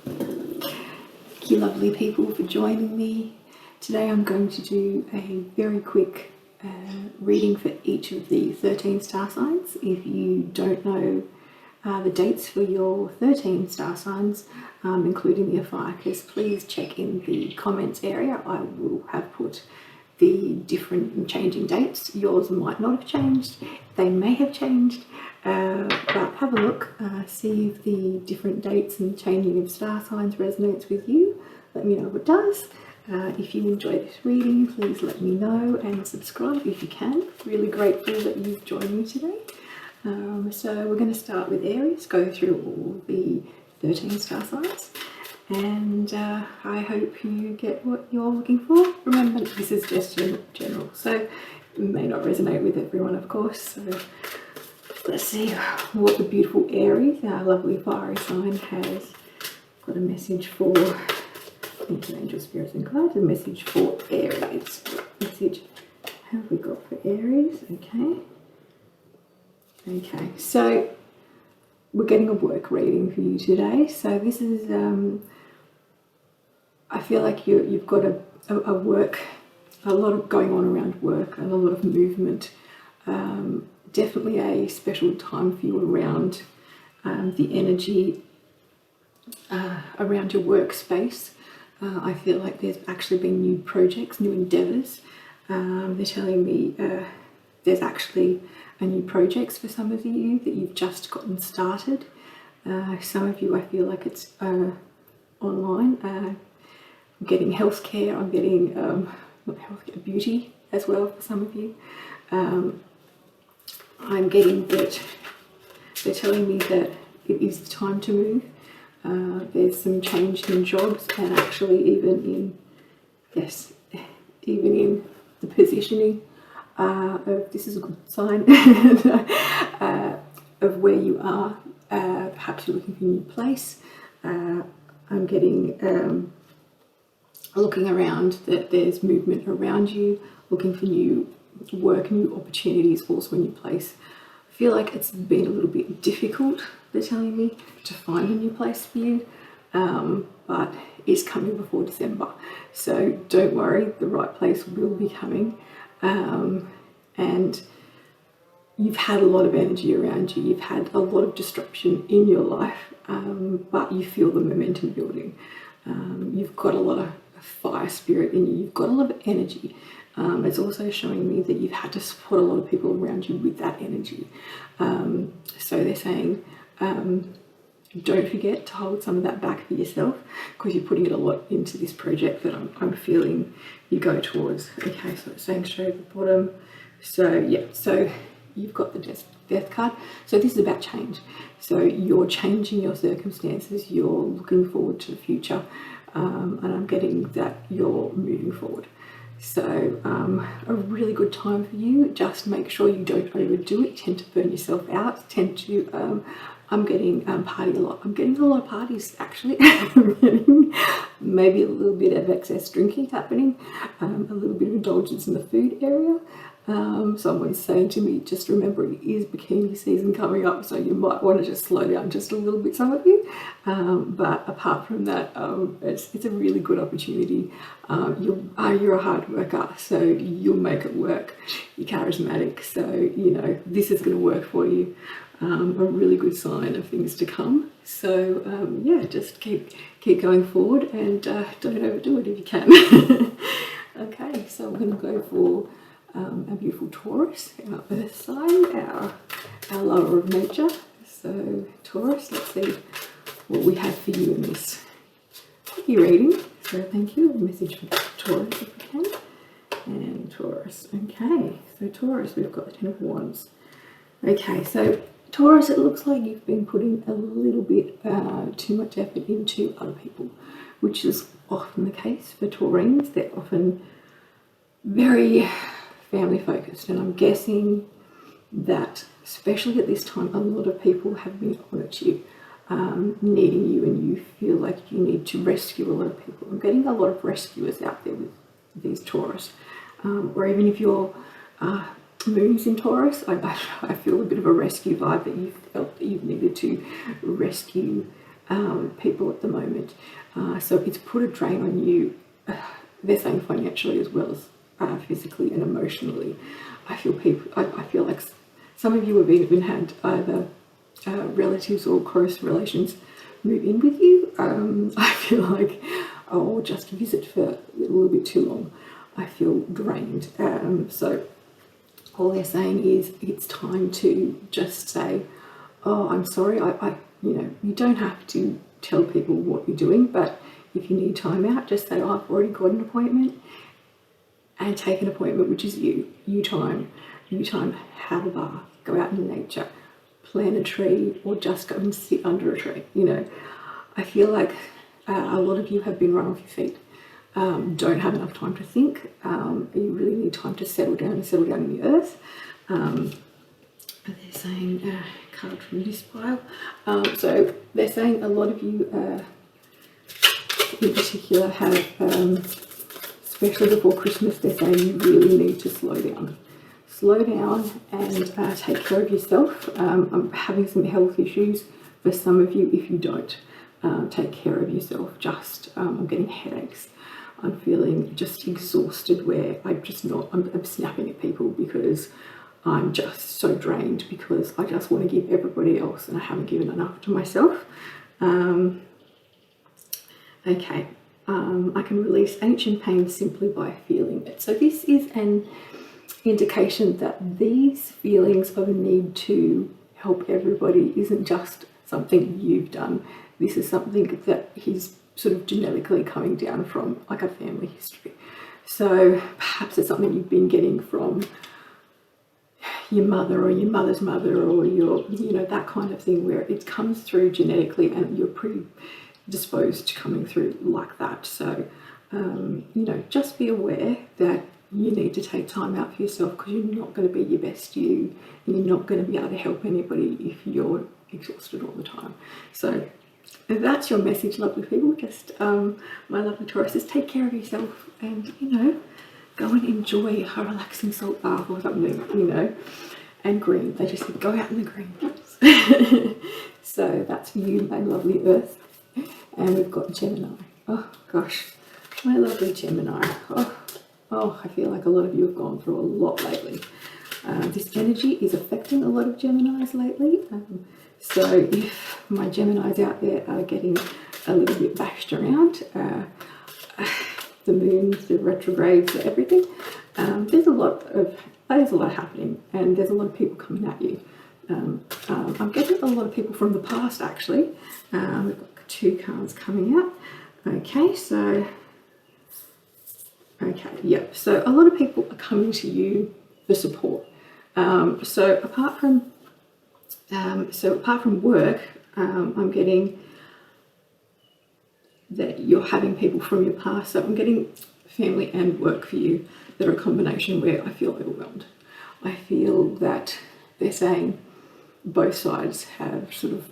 Thank you lovely people for joining me. Today I'm going to do a very quick reading for each of the 13 star signs. If you don't know the dates for your 13 star signs, including the Ophiuchus, please check in the comments area. I will have put the different and changing dates. Yours might not have changed, they may have changed, but have a look, see if the different dates and changing of star signs resonates with you. Let me know if it does. If you enjoy this reading, please let me know and subscribe if you can. Really grateful that you've joined me today. So we're going to start with Aries, go through all the 13 star signs, and I hope you get what you're looking for. Remember, this is just general, so it may not resonate with everyone, of course. So let's see what the beautiful Aries, our lovely fiery sign, has got a message for. Angel, spirits and guides, a message for Aries. What message have we got for Aries? Okay, so we're getting a work reading for you today. So this is, I feel like you've got a lot of going on around work and a lot of movement. Definitely a special time for you around the energy around your workspace. I feel like there's actually been new projects, new endeavours. They're telling me there's actually a new projects for some of you that you've just gotten started. Some of you, I feel like it's online. I'm getting healthcare, I'm getting not healthcare, beauty as well for some of you. I'm getting that they're telling me that it is time to move. There's some change in jobs, and actually even in the positioning of, this is a good sign, of where you are. Perhaps you're looking for a new place. I'm getting looking around that there's movement around you, looking for new work, new opportunities, also a new place. I feel like it's been a little bit difficult, they're telling me, to find a new place for you, but it's coming before December, so don't worry, the right place will be coming. And you've had a lot of energy around you, you've had a lot of disruption in your life, but you feel the momentum building. You've got a lot of fire spirit in you, you've got a lot of energy. It's also showing me that you've had to support a lot of people around you with that energy. So they're saying, don't forget to hold some of that back for yourself, because you're putting it a lot into this project that I'm feeling you go towards. Okay, so it's saying straight at the bottom. So yeah, so you've got the death card. So this is about change. So you're changing your circumstances, you're looking forward to the future, and I'm getting that you're moving forward. So a really good time for you. Just make sure you don't overdo it. Tend to burn yourself out. Tend to, I'm getting party a lot. I'm getting a lot of parties actually. I'm getting maybe a little bit of excess drinking happening, a little bit of indulgence in the food area. Someone's saying to me, just remember it is bikini season coming up, so you might want to just slow down just a little bit, some of you. But apart from that, it's a really good opportunity. You're a hard worker, so you'll make it work. You're charismatic, so you know this is going to work for you. A really good sign of things to come. So yeah, just keep going forward, and don't overdo it if you can. Okay, so I'm going to go for our beautiful Taurus, our earth sign, our lover of nature. So Taurus, let's see what we have for you in this quickie reading. So thank you, a message for Taurus if we can. And Taurus, okay, so Taurus, we've got the Ten of Wands. Okay, so Taurus, it looks like you've been putting a little bit too much effort into other people, which is often the case for Taurines. They're often very family focused, and I'm guessing that especially at this time a lot of people have been on at you, needing you, and you feel like you need to rescue a lot of people. I'm getting a lot of rescuers out there with these Taurus, or even if you're moon's in Taurus, I feel a bit of a rescue vibe, that you felt that you needed to rescue people at the moment. So it's put a drain on you. They're saying financially as well as physically and emotionally. I feel like some of you have even had either relatives or close relations move in with you. I feel like, oh, just visit for a little bit too long. I feel drained. So all they're saying is it's time to just say, oh, I'm sorry. You don't have to tell people what you're doing, but if you need time out, just say, oh, I've already got an appointment, and take an appointment, which is you time, have a bath, go out in nature, plant a tree, or just go and sit under a tree. I feel like a lot of you have been run off your feet, don't have enough time to think. You really need time to settle down in the earth. They're saying, card from this pile. So they're saying a lot of you in particular have, especially before Christmas, they're saying you really need to slow down and take care of yourself. I'm having some health issues for some of you. If you don't take care of yourself, I'm getting headaches. I'm feeling just exhausted, where I'm snapping at people because I'm just so drained, because I just want to give everybody else and I haven't given enough to myself. Okay, I can release ancient pain simply by feeling it. So this is an indication that these feelings of a need to help everybody isn't just something you've done. This is something that is sort of genetically coming down from, like, a family history. So perhaps it's something you've been getting from your mother or your mother's mother, or that kind of thing, where it comes through genetically and you're predisposed to coming through like that. So just be aware that you need to take time out for yourself, because you're not going to be your best you, and you're not going to be able to help anybody if you're exhausted all the time. So that's your message, lovely people. Just my lovely Tauruses, take care of yourself, and go and enjoy a relaxing salt bath or something, and green. They just said go out in the green, please. So that's you, my lovely Earth. And we've got Gemini. Oh gosh, my lovely Gemini. Oh, I feel like a lot of you have gone through a lot lately. This energy is affecting a lot of Geminis lately. So if my Geminis out there are getting a little bit bashed around, the moons, the retrogrades, everything, there's a lot happening, and there's a lot of people coming at you. I'm getting a lot of people from the past, actually. We've got 2 cards coming out. Okay, so a lot of people are coming to you for support. So apart from work, I'm getting that you're having people from your past. So I'm getting family and work for you that are a combination where I feel overwhelmed. I feel that they're saying both sides have sort of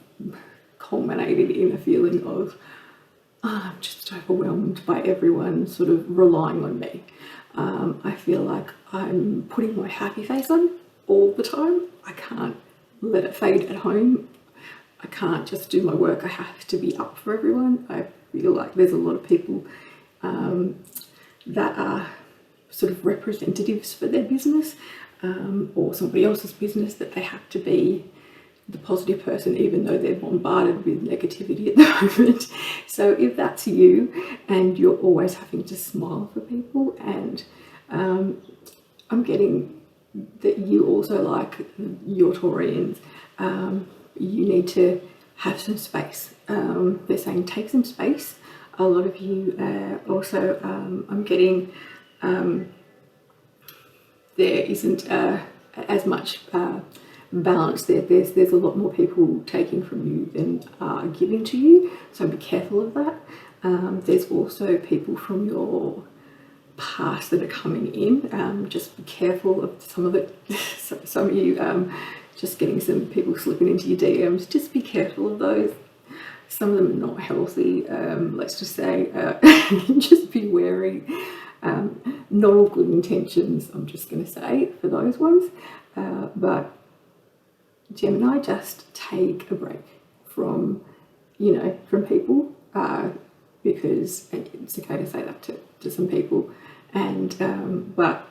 culminated in a feeling of, I'm just overwhelmed by everyone sort of relying on me. I feel like I'm putting my happy face on all the time. I can't let it fade at home. I can't just do my work. I have to be up for everyone. I feel like there's a lot of people that are sort of representatives for their business, or somebody else's business, that they have to be the positive person even though they're bombarded with negativity at the moment. So if that's you and you're always having to smile for people, and I'm getting that you also, like your Taurians, you need to have some space. They're saying take some space. A lot of you also, I'm getting there isn't as much balance there. There's a lot more people taking from you than giving to you, so be careful of that. There's also people from your past that are coming in. Just be careful of some of it. Some of you just getting some people slipping into your DMs. Just be careful of those. Some of them are not healthy. Let's just say, just be wary. Not all good intentions, I'm just going to say, for those ones. But Gemini, just take a break from you know, from people, because it's okay to say that to some people, and but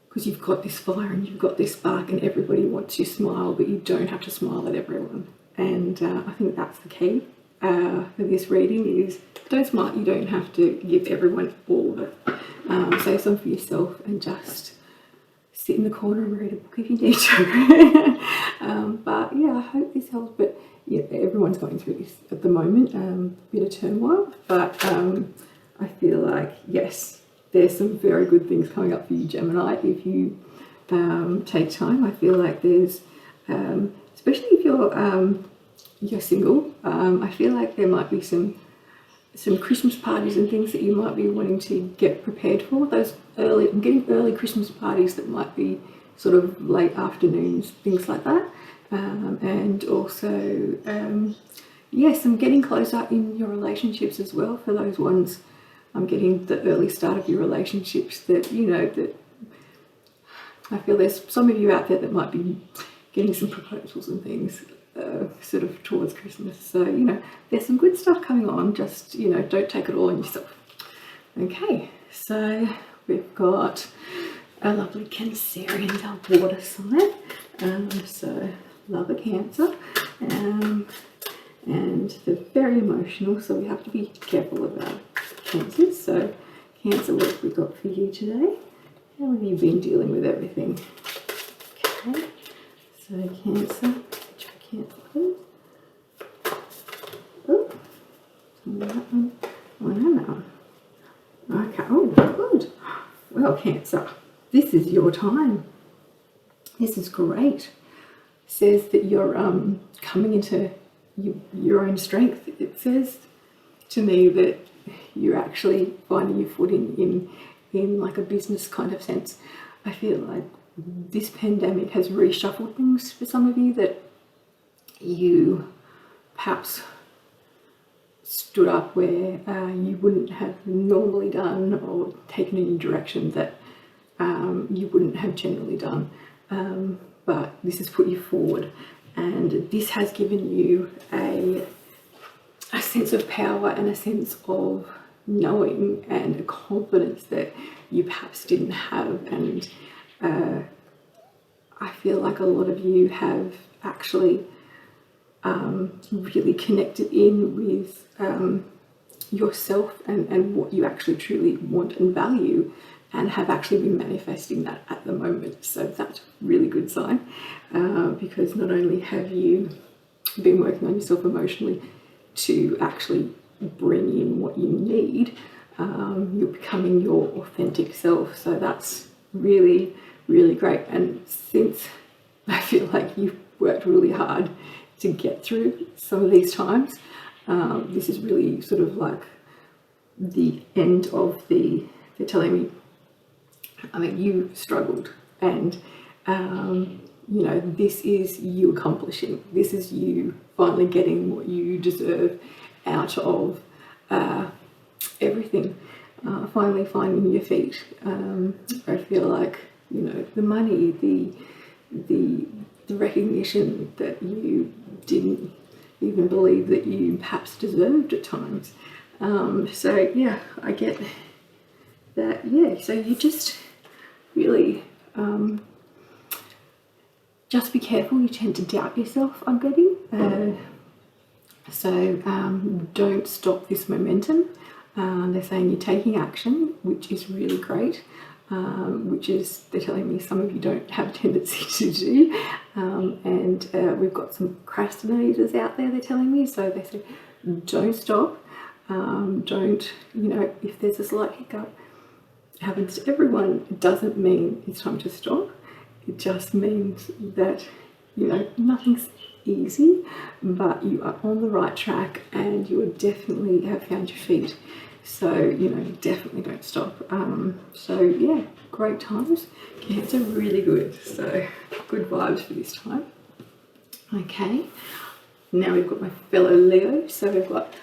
because you've got this fire and you've got this spark and everybody wants you to smile, but you don't have to smile at everyone. And I think that's the key for this reading is don't smile. You don't have to give everyone all of it. Save some for yourself and just sit in the corner and read a book if you need to. But yeah, I hope this helps. But yeah, everyone's going through this at the moment, bit of turmoil. But I feel like, yes, there's some very good things coming up for you, Gemini, if you take time. I feel like there's, especially if you're single, I feel like there might be some Christmas parties and things that you might be wanting to get prepared for. I'm getting early Christmas parties that might be sort of late afternoons, things like that. And also, yes, I'm getting closer in your relationships as well for those ones. I'm getting the early start of your relationships that, you know, that I feel there's some of you out there that might be getting some proposals and things sort of towards Christmas. So, you know, there's some good stuff coming on, just, you know, don't take it all on yourself. Okay, so we've got a lovely Cancerian, our water sign. So love a Cancer. And they're very emotional, so we have to be careful about Cancers. So Cancer, what have we got for you today? How have you been dealing with everything? Okay, so Cancer, Cancer, please. Oh, that one. Oh, no. Okay, oh, good. Well, Cancer, this is your time. This is great. It says that you're coming into your own strength. It says to me that you're actually finding your footing in like a business kind of sense. I feel like this pandemic has reshuffled things for some of you, that you perhaps stood up where you wouldn't have normally done, or taken a new direction that you wouldn't have generally done. But this has put you forward, and this has given you a sense of power and a sense of knowing and a confidence that you perhaps didn't have. And I feel like a lot of you have actually really connected in with yourself and what you actually truly want and value, and have actually been manifesting that at the moment. So that's a really good sign, because not only have you been working on yourself emotionally to actually bring in what you need, you're becoming your authentic self. So that's really, really great. And since I feel like you've worked really hard to get through some of these times, this is really sort of like the end of they're telling me, I mean, you struggled, and you know, this is you accomplishing. This is you finally getting what you deserve out of everything. Finally finding your feet. I feel like, you know, the money, the recognition that you didn't even believe that you perhaps deserved at times. So yeah, I get that. Yeah, so you just really just be careful. You tend to doubt yourself, I'm getting. So don't stop this momentum. They're saying you're taking action, which is really great, which is, they're telling me, some of you don't have a tendency to do. And we've got some procrastinators out there, they're telling me. So they say don't stop. Don't, you know, if there's a slight hiccup, it happens to everyone. It doesn't mean it's time to stop. It just means that, you know, nothing's easy, but you are on the right track and you definitely have found your feet. So, you know, definitely don't stop. So yeah, great times. Cancer, really good. So good vibes for this time. Okay, now we've got my fellow Leo. So we've got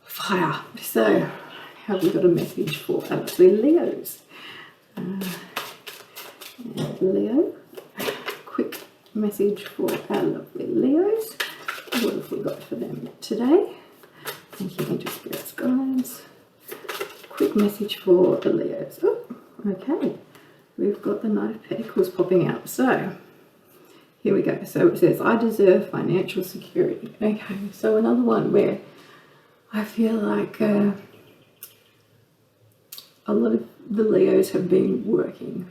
fire. So have we got a message for our lovely Leos? Leo, quick message for our lovely Leos. What have we got for them today? Thank you, Angel Spirits Guides. Quick message for the Leos. Oh, okay. We've got the Knight of Pentacles popping out. So, here we go. So it says, I deserve financial security. Okay, so another one where I feel like a lot of the Leos have been working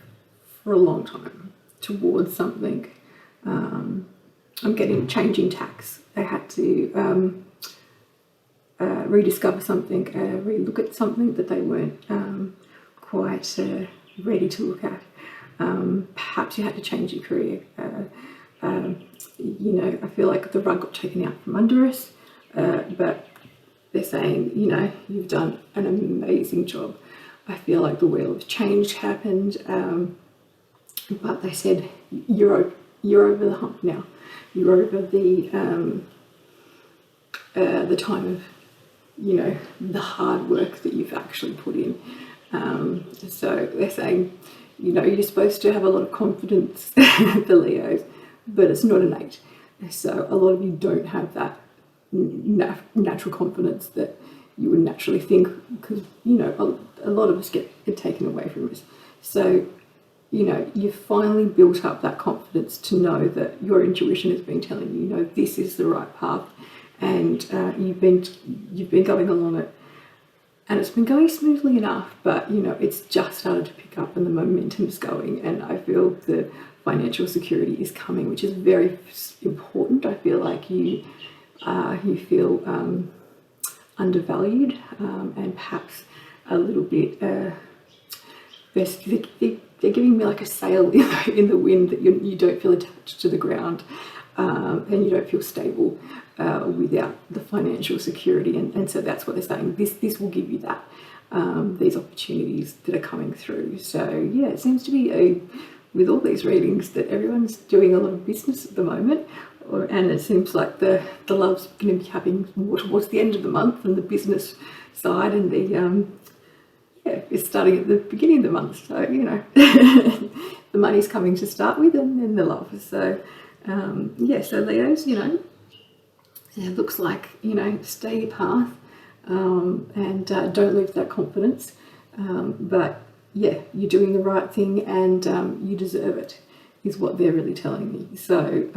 for a long time towards something. I'm getting changing tax. They had to rediscover something, relook at something that they weren't quite ready to look at. Perhaps you had to change your career. You know, I feel like the rug got taken out from under us, but they're saying, you know, you've done an amazing job. I feel like the wheel of change happened, but they said you're over the hump now. You're over the time of, you know, the hard work that you've actually put in. So they're saying, you know, you're supposed to have a lot of confidence, the Leos, but it's not innate. So a lot of you don't have that natural confidence that you would naturally think, because, you know, a lot of us get it taken away from us. So, you know, you've finally built up that confidence to know that your intuition has been telling you, you know, this is the right path, and you've been going along it, and it's been going smoothly enough, but, you know, it's just started to pick up and the momentum is going, and I feel the financial security is coming, which is very important. I feel like you feel undervalued, and perhaps a little bit, they're giving me like a sail in the wind, that you don't feel attached to the ground, and you don't feel stable without the financial security, and so that's what they're saying. This will give you that, these opportunities that are coming through. So yeah, it seems to be with all these readings that everyone's doing a lot of business at the moment, and it seems like the love's going to be happening more towards the end of the month, and the business side, and the it's starting at the beginning of the month. So, you know, the money's coming to start with, and then the love. So yeah, so Leos, you know, it looks like, you know, stay your path, and don't lose that confidence, but yeah, you're doing the right thing, and you deserve it, is what they're really telling me. So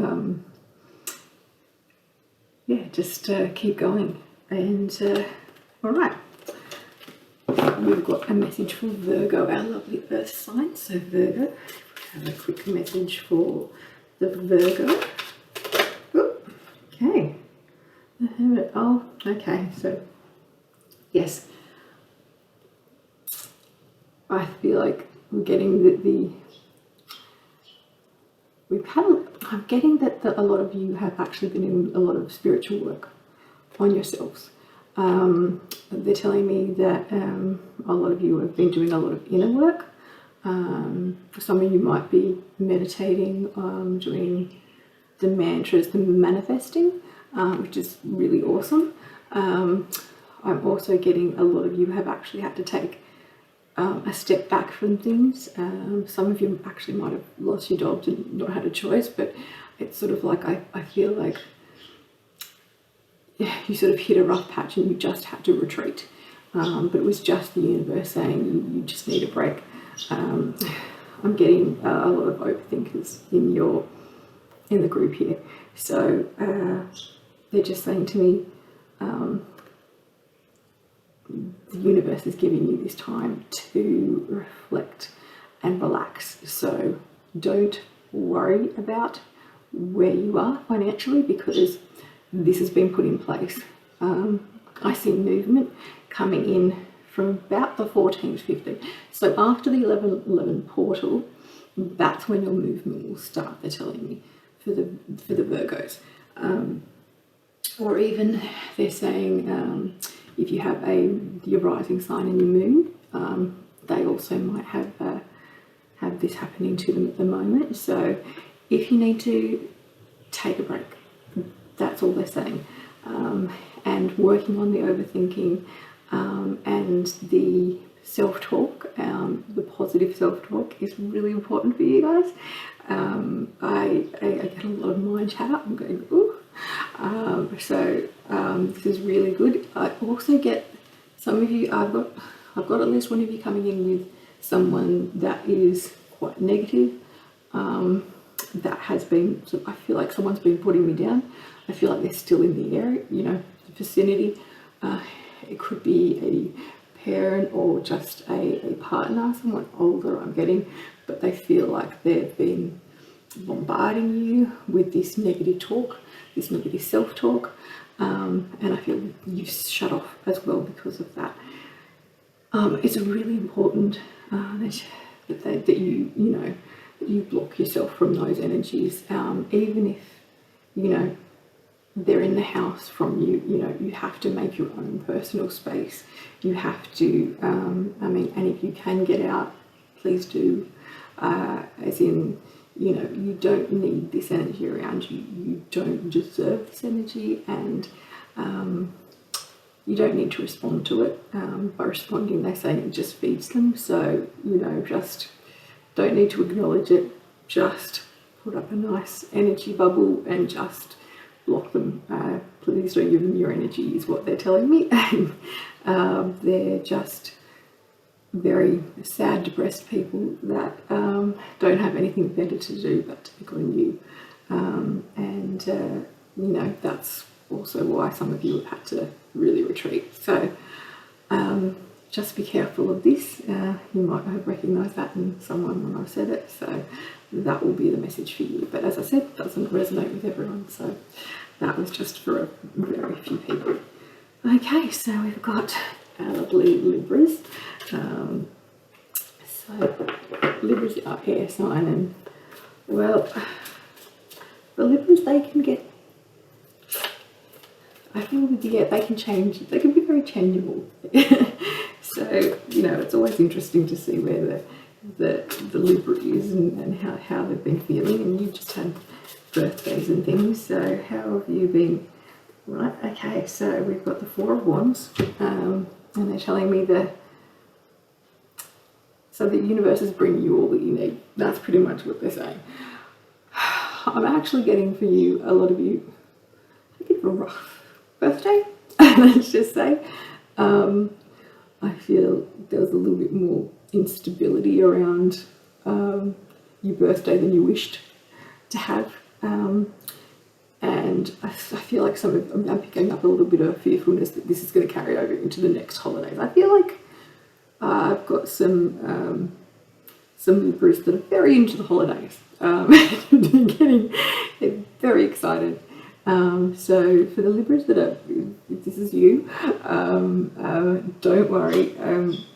yeah, just keep going. And all right, we've got a message for Virgo, our lovely earth sign. So Virgo, have a quick message for the Virgo. Oop, okay, the Hermit. Oh, okay, so yes, I feel like we're getting I'm getting that a lot of you have actually been in a lot of spiritual work on yourselves. They're telling me that a lot of you have been doing a lot of inner work. Some of you might be meditating, doing the mantras, the manifesting, which is really awesome. I'm also getting a lot of you have actually had to take a step back from things. Some of you actually might have lost your jobs and not had a choice, but it's sort of like I feel like you sort of hit a rough patch and you just had to retreat. But it was just the universe saying you just need a break. I'm getting a lot of overthinkers in the group here. So they're just saying to me, the universe is giving you this time to reflect and relax. So don't worry about where you are financially, because this has been put in place. I see movement coming in from about the 14th, 15th. So after the 11/11 portal, that's when your movement will start, they're telling me, for the Virgos. Or even they're saying if you have your rising sign and your moon, they also might have this happening to them at the moment. So if you need to take a break, that's all they're saying. And working on the overthinking and the self-talk, the positive self-talk is really important for you guys. I get a lot of mind chatter. I'm going, ooh, This is really good. I also get some of you, I've got at least one of you coming in with someone that is quite negative, that has been, I feel like someone's been putting me down. I feel like they're still in the area, you know, the vicinity. It could be a parent or just a partner, someone older I'm getting, but they feel like they've been bombarding you with this negative talk, this negative self-talk, and I feel you've shut off as well because of that. It's really important that you block yourself from those energies, even if, you know, they're in the house from you. You know, you have to make your own personal space. You have to, and if you can get out, please do, as in, you know, you don't need this energy around you. You don't deserve this energy, and you don't need to respond to it. By responding, they say it just feeds them. So, you know, just don't need to acknowledge it. Just put up a nice energy bubble and just block them. Please don't give them your energy, is what they're telling me. They're just very sad, depressed people that don't have anything better to do but to pick on you. You know, that's also why some of you have had to really retreat. So just be careful of this. You might have recognised that in someone when I said it, so that will be the message for you. But as I said, it doesn't resonate with everyone, so that was just for a very few people. Okay, so we've got our lovely Libras. So Libras are air sign, and well, the Libras, they can get, I feel that, yeah, they can change, they can be very changeable. So, you know, it's always interesting to see where the Libra is and how they've been feeling. And you just had birthdays and things, so how have you been? Right, okay, so we've got the Four of Wands, and they're telling me so the universe is bringing you all that you need. That's pretty much what they're saying. I'm actually getting for you, a lot of you, a bit of a rough birthday, let's just say. I feel there was a little bit more instability around your birthday than you wished to have. And I feel like I'm picking up a little bit of fearfulness that this is going to carry over into the next holidays. I feel like I've got some Libras that are very into the holidays. They're very excited. So for the Libras that are, if this is you, don't worry.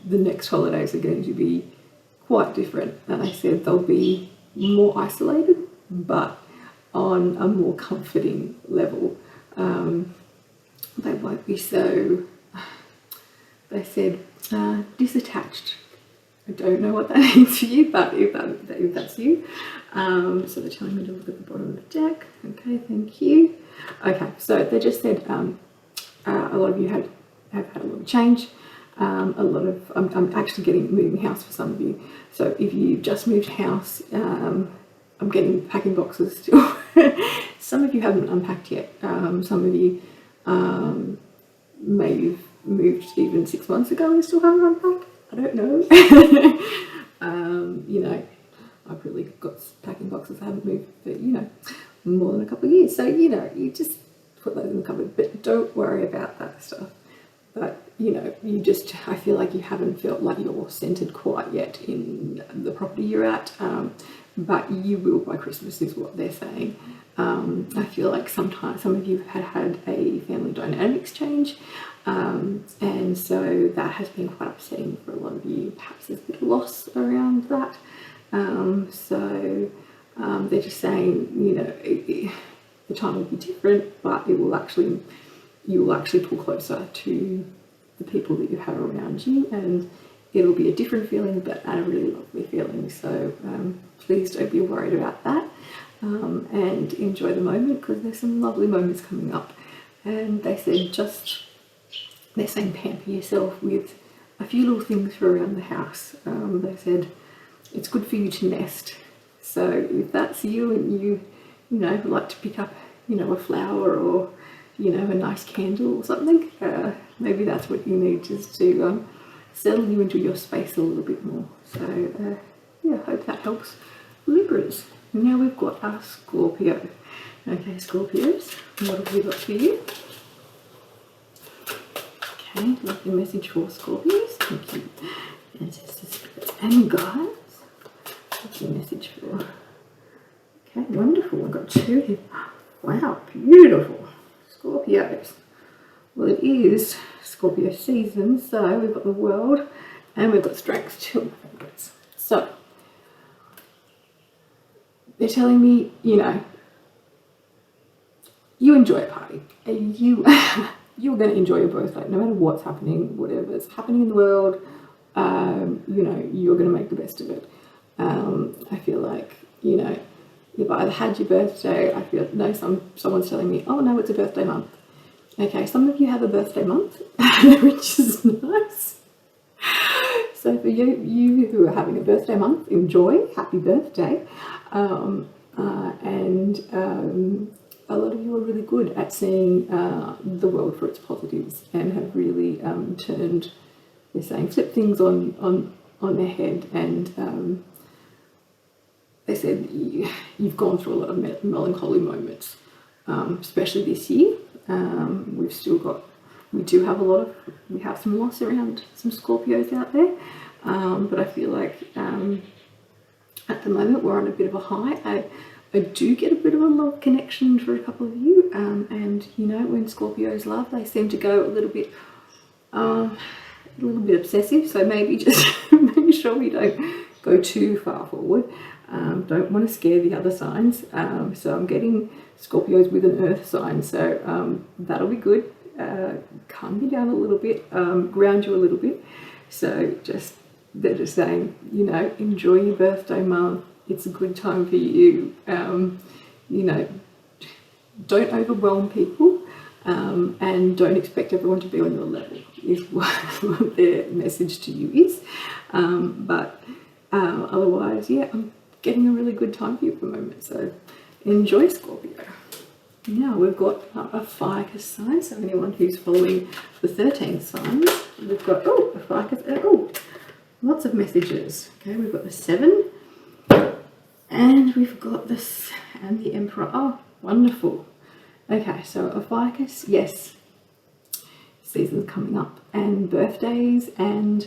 The next holidays are going to be quite different. And I said they'll be more isolated, but on a more comforting level. They won't be so, they said, disattached. I don't know what that means for you, but if that's you. So they're telling me to look at the bottom of the deck. Okay, thank you. Okay, so they just said a lot of you have had a lot of change. I'm actually getting moving house for some of you. So if you just moved house, I'm getting packing boxes still. Some of you haven't unpacked yet. Some of you may have moved even 6 months ago and still haven't unpacked. I don't know. You know, I've really got packing boxes I haven't moved for, you know, more than a couple of years. So, you know, you just put those in the cupboard, but don't worry about that stuff. But, you know, I feel like you haven't felt like you're centered quite yet in the property you're at. But you will by Christmas is what they're saying. I feel like sometimes some of you had a family dynamics change, and so that has been quite upsetting for a lot of you. Perhaps there's a bit of loss around that. They're just saying, you know, the time will be different, but you will actually pull closer to the people that you have around you, and it'll be a different feeling, but a really lovely feeling. So please don't be worried about that, and enjoy the moment, because there's some lovely moments coming up. And they said they're saying pamper yourself with a few little things for around the house. They said it's good for you to nest. So if that's you and you know, like to pick up you know, a flower or, you know, a nice candle or something. Maybe that's what you need, just to settle you into your space a little bit more. So yeah, I hope that helps. Libras. Now we've got our Scorpio. Okay, Scorpios, what have we got for you? Okay, lovely message for Scorpios. Thank you. Ancestors and guides. What's your message for? Okay, wonderful. I've got 2 here. Wow, beautiful. Scorpios. Well, it is Scorpio season, so we've got the World and we've got Strength, 2 of my favourites. So, they're telling me, you know, you enjoy a party. You're going to enjoy your birthday, no matter what's happening, whatever's happening in the world. You know, you're going to make the best of it. I feel like, you know, you've either had your birthday. I feel no. Someone's telling me, oh no, it's a birthday month. Okay, some of you have a birthday month, which is nice. So for you who are having a birthday month, enjoy. Happy birthday. A lot of you are really good at seeing the world for its positives and have really turned, they're saying, flip things on their head, and they said you've gone through a lot of melancholy moments, especially this year. We have some loss around some Scorpios out there, but I feel like at the moment we're on a bit of a high. I do get a bit of a love connection for a couple of you, and you know, when Scorpios love, they seem to go a little bit obsessive. So maybe just make sure we don't go too far forward. Don't want to scare the other signs. So I'm getting Scorpios with an earth sign, so that'll be good. Calm you down a little bit, ground you a little bit. So they're just saying, you know, enjoy your birthday month. It's a good time for you. You know, don't overwhelm people, and don't expect everyone to be on your level, is what their message to you is. But otherwise, yeah, I'm getting a really good time for you at the moment. So enjoy, Scorpio. Now we've got a Ophiuchus sign, so anyone who's following the 13 signs, we've got, oh, Ophiuchus, oh, lots of messages. Okay, we've got the 7, and we've got this, and the Emperor. Oh, wonderful. Okay, so Ophiuchus, yes, season's coming up, and birthdays, and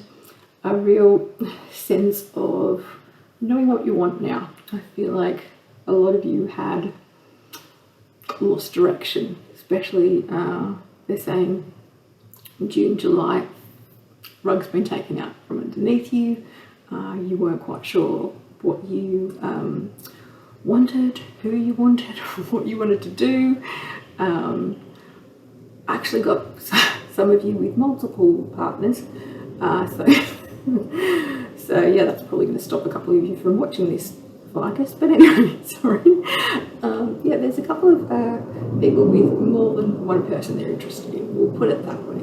a real sense of knowing what you want now. I feel like a lot of you had lost direction, especially they're saying June, July, rug's been taken out from underneath you. You weren't quite sure what you wanted, who you wanted, what you wanted to do. Actually got some of you with multiple partners, so yeah, that's probably going to stop a couple of you from watching this Ophiuchus, but anyway, sorry. Yeah, there's a couple of people with more than one person they're interested in, we'll put it that way.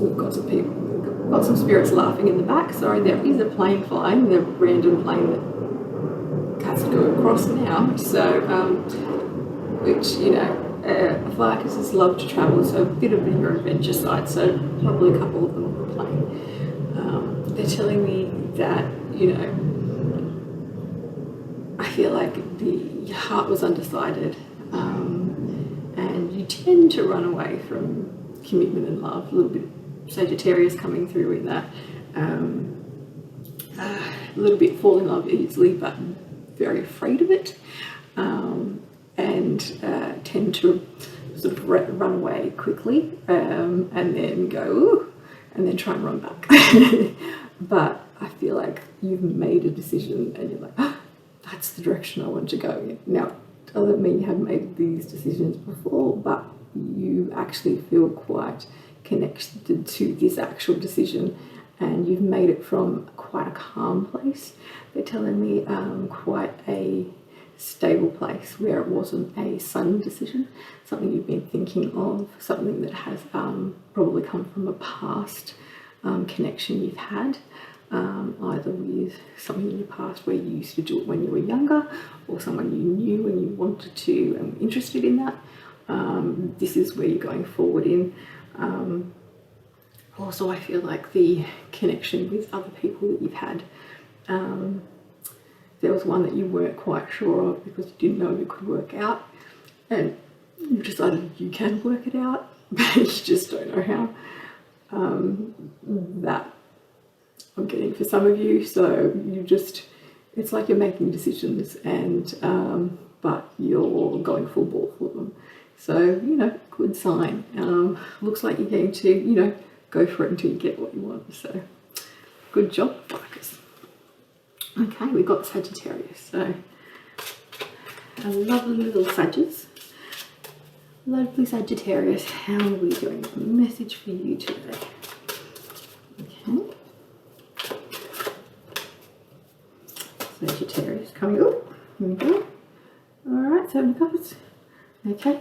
We've got some people, we've got some spirits laughing in the back. Sorry, there is a plane flying, the random plane that has to go across now, so which, you know, Ophiuchus love to travel, so a bit of your adventure side, so probably a couple of them on the plane. They're telling me that, you know, I feel like your heart was undecided, and you tend to run away from commitment and love. A little bit Sagittarius coming through in that. A little bit fall in love easily, but very afraid of it, and tend to sort of run away quickly, and then go, ooh, and then try and run back. But I feel like you've made a decision and you're like, oh, that's the direction I want to go in. Now, it doesn't mean you haven't made these decisions before, but you actually feel quite connected to this actual decision, and you've made it from quite a calm place. They're telling me quite a stable place where it wasn't a sudden decision, something you've been thinking of, something that has probably come from a past connection you've had. either with something in your past where you used to do it when you were younger, or someone you knew and you wanted to and were interested in that. This is where you're going forward in. Also, I feel like the connection with other people that you've had, there was one that you weren't quite sure of because you didn't know if it could work out, and you've decided you can work it out, but you just don't know how. That I'm getting for some of you. So you just, it's like you're making decisions, and but you're going full ball for them. So, you know, good sign. Looks like you're going to, you know, go for it until you get what you want. So good job, focus. Okay, we've got Sagittarius. So a lovely little Sagittarius. Lovely Sagittarius, how are we doing? A message for you today. Okay. Sagittarius coming up. Here we go. Alright, 7 of Cups. Okay.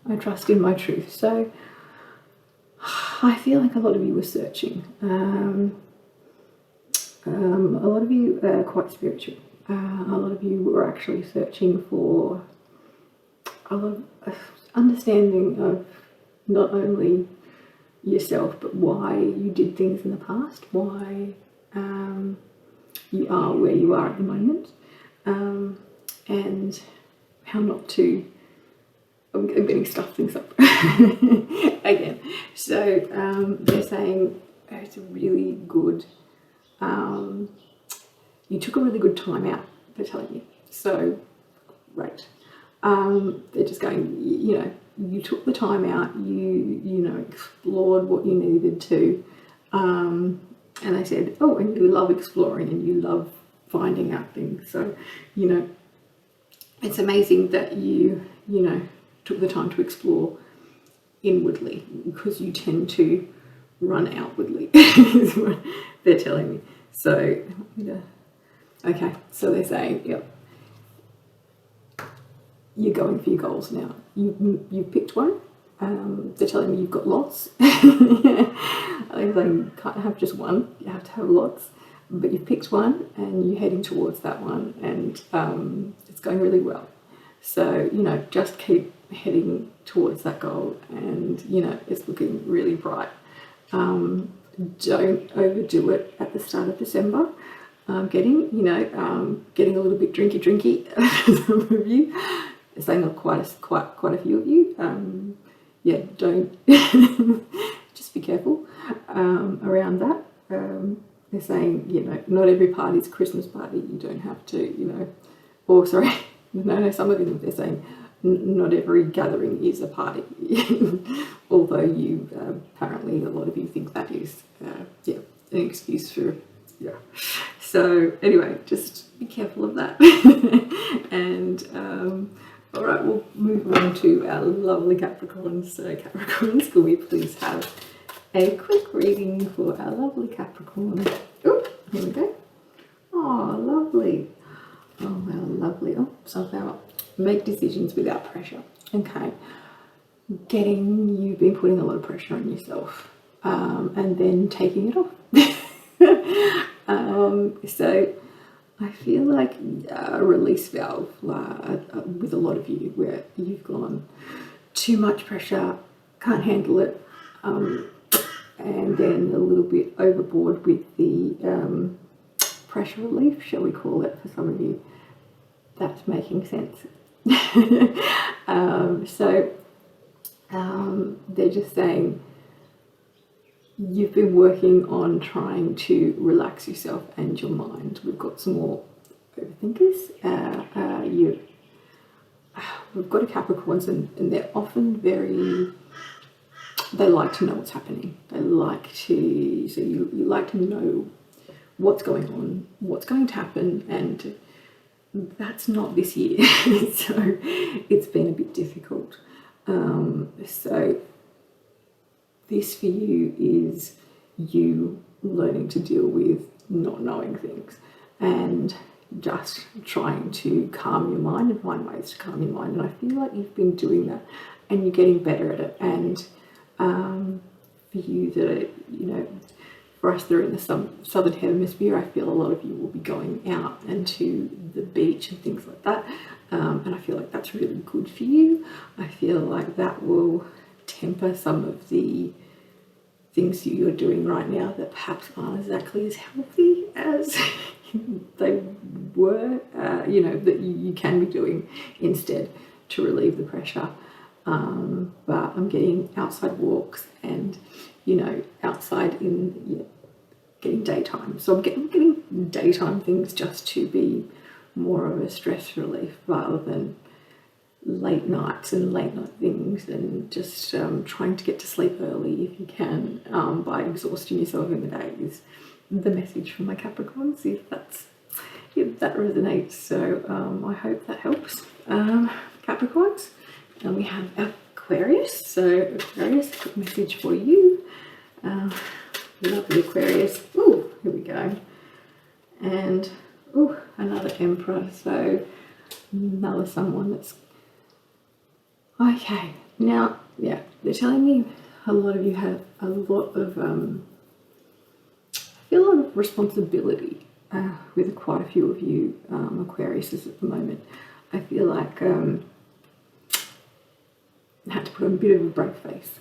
I trust in my truth. So I feel like a lot of you were searching. A lot of you are quite spiritual. A lot of you were actually searching for a lot of understanding of not only yourself, but why you did things in the past, why you are where you are at the moment, and how not to. I'm getting stuff things up again. So they're saying it's a really good. You took a really good time out. They're telling you. So great. They're just going. You know, you took the time out. You know, explored what you needed to. And they said, oh, and you love exploring and you love finding out things. So, you know, it's amazing that you know, took the time to explore inwardly, because you tend to run outwardly, is what they're telling me. So, okay, so they're saying, yep, you're going for your goals now. You've picked one. They're telling me you've got lots. They're saying you can't have just one, you have to have lots. But you've picked one and you're heading towards that one, and it's going really well. So, you know, just keep heading towards that goal, and, you know, it's looking really bright. Don't overdo it at the start of December. Getting a little bit drinky some of you. They're saying quite a few of you. Yeah, don't just be careful around that. They're saying, you know, not every party is a Christmas party. You don't have to, you know, or sorry, no, some of them, they're saying not every gathering is a party. Although you, apparently a lot of you think that is, yeah, an excuse for, yeah. So anyway, just be careful of that. And all right, we'll move on to our lovely Capricorns. So Capricorns, can we please have a quick reading for our lovely Capricorn? Oh, here we go. Oh, lovely. Oh, wow, lovely. Oh, somehow make decisions without pressure. Okay. You've been putting a lot of pressure on yourself, and then taking it off. So I feel like a release valve with a lot of you, where you've gone too much pressure, can't handle it, and then a little bit overboard with the pressure relief, shall we call it, for some of you. That's making sense. They're just saying you've been working on trying to relax yourself and your mind. We've got some more overthinkers. We've got a Capricorns, and they're often they like to know what's happening. They like to, so you like to know what's going on, what's going to happen, and that's not this year. So it's been a bit difficult. So this for you is you learning to deal with not knowing things and just trying to calm your mind and find ways to calm your mind. And I feel like you've been doing that and you're getting better at it. And for you that are, you know, for us that are in the southern hemisphere, I feel a lot of you will be going out into the beach and things like that, and I feel like that's really good for you. I feel like that will temper some of the things that you're doing right now that perhaps aren't exactly as healthy as they were, you know, that you can be doing instead to relieve the pressure. But I'm getting outside walks and, you know, outside in getting daytime. So I'm getting daytime things just to be more of a stress relief rather than late nights and late night things, and just trying to get to sleep early if you can, by exhausting yourself in the day is the message from my Capricorns, if that resonates. So I hope that helps, Capricorns. And we have Aquarius. So Aquarius, quick message for you. Lovely Aquarius. Ooh, here we go. And ooh, another Emperor. So another someone that's okay. Now, yeah, they're telling me a lot of you have a lot of I feel a lot of responsibility with quite a few of you Aquariuses at the moment. I feel like I had to put on a bit of a brave face.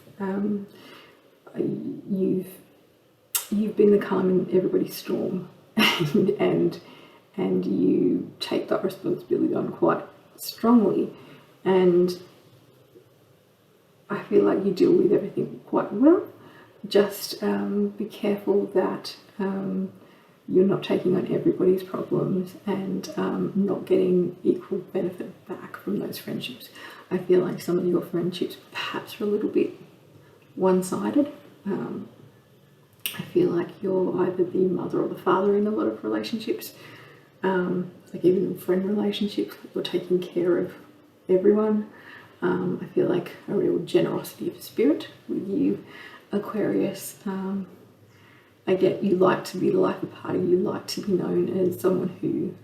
You've been the calm in everybody's storm, and you take that responsibility on quite strongly, and I feel like you deal with everything quite well. Just be careful that you're not taking on everybody's problems and not getting equal benefit back from those friendships. I feel like some of your friendships perhaps are a little bit one-sided. I feel like you're either the mother or the father in a lot of relationships, like even in friend relationships, you're taking care of everyone. I feel like a real generosity of spirit with you, Aquarius. I get you like to be the life of the party. You like to be known as someone who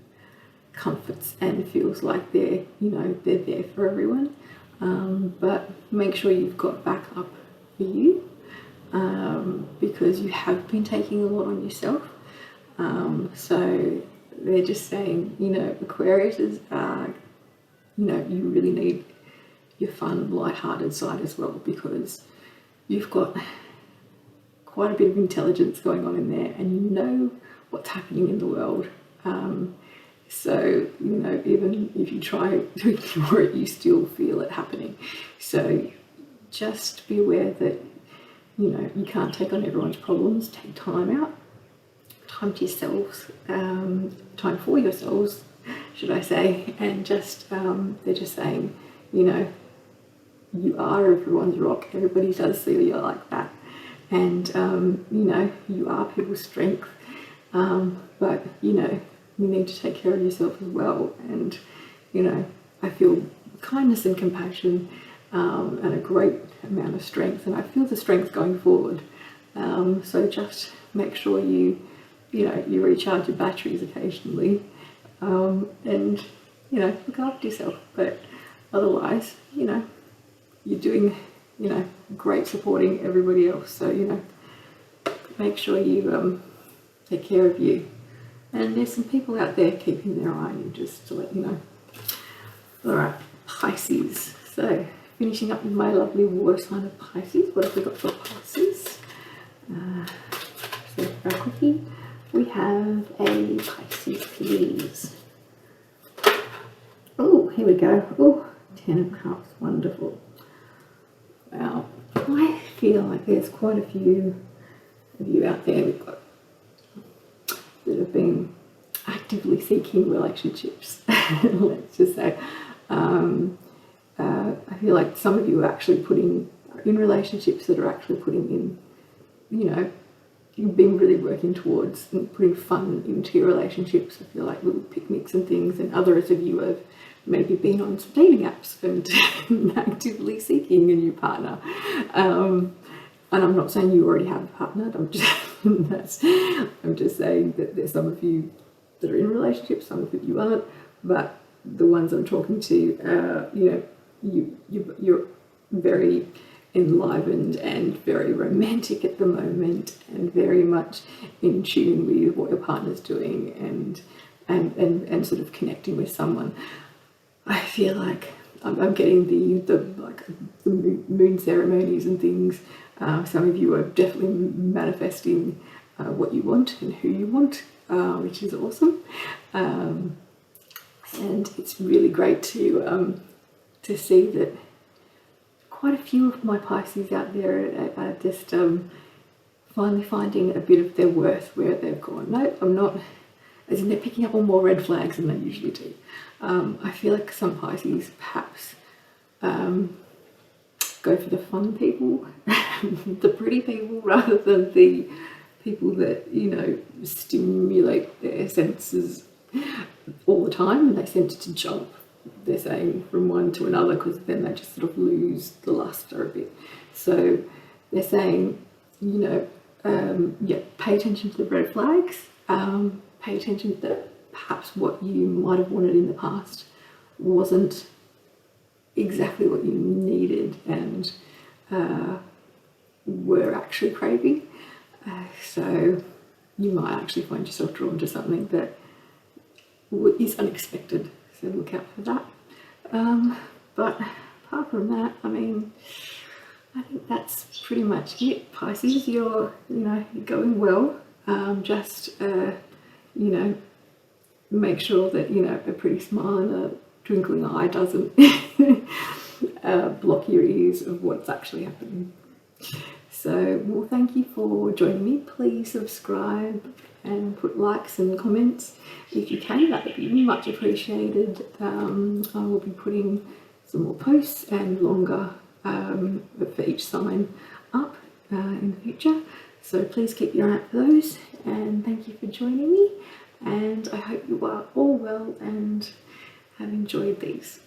comforts and feels like they're there for everyone. But make sure you've got backup for you, because you have been taking a lot on yourself. So they're just saying, Aquarius is, you really need your fun, light-hearted side as well, because you've got quite a bit of intelligence going on in there, and you know what's happening in the world. So, even if you try to ignore it, you still feel it happening. So just be aware that, you can't take on everyone's problems. Take time out, time to yourselves, time for yourselves, should I say, and just, they're just saying, you are everyone's rock. Everybody does see you like that. And, you are people's strength. But, you need to take care of yourself as well. And, I feel kindness and compassion, and a great amount of strength. And I feel the strength going forward. So just make sure you recharge your batteries occasionally, and, look after yourself. But otherwise, you're doing, great supporting everybody else. So, make sure you take care of you. And there's some people out there keeping their eye on you, just to let you know. All right, Pisces. So, finishing up with my lovely water sign of Pisces. What have we got for Pisces? So, for our quickie, we have a Pisces, please. Oh, here we go. Oh, 10 of Cups. Wonderful. Wow. I feel like there's quite a few of you out there that have been actively seeking relationships. Let's just say. I feel like some of you are actually putting in relationships that are actually putting in, you've been really working towards and putting fun into your relationships. I feel like little picnics and things, and others of you have maybe been on some dating apps and actively seeking a new partner. And I'm not saying you already have a partner. I'm just saying that there's some of you that are in relationships, some of you aren't. But the ones I'm talking to, you're very enlivened and very romantic at the moment, and very much in tune with what your partner's doing, and sort of connecting with someone. I feel like I'm getting the moon ceremonies and things. Some of you are definitely manifesting what you want and who you want, which is awesome. And it's really great to see that quite a few of my Pisces out there are just finally finding a bit of their worth, where they've gone, no, I'm not, as in they're picking up on more red flags than they usually do. I feel like some Pisces perhaps go for the fun people, the pretty people, rather than the people that, you know, stimulate their senses all the time, and they tend to jump, they're saying, from one to another, because then they just sort of lose the luster a bit. So they're saying, you know, yeah, pay attention to the red flags, pay attention that perhaps what you might have wanted in the past wasn't exactly what you needed and were actually craving. So you might actually find yourself drawn to something that is unexpected, so look out for that. But apart from that, I mean, I think that's pretty much it. Pisces, you're going well. Just you know, make sure that, you know, a pretty smile and a twinkling eye doesn't block your ears of what's actually happening. So, well, thank you for joining me. Please subscribe and put likes and comments if you can. That would be much appreciated. I will be putting some more posts and longer for each sign up in the future. So please keep your eye out for those. And thank you for joining me. And I hope you are all well and have enjoyed these.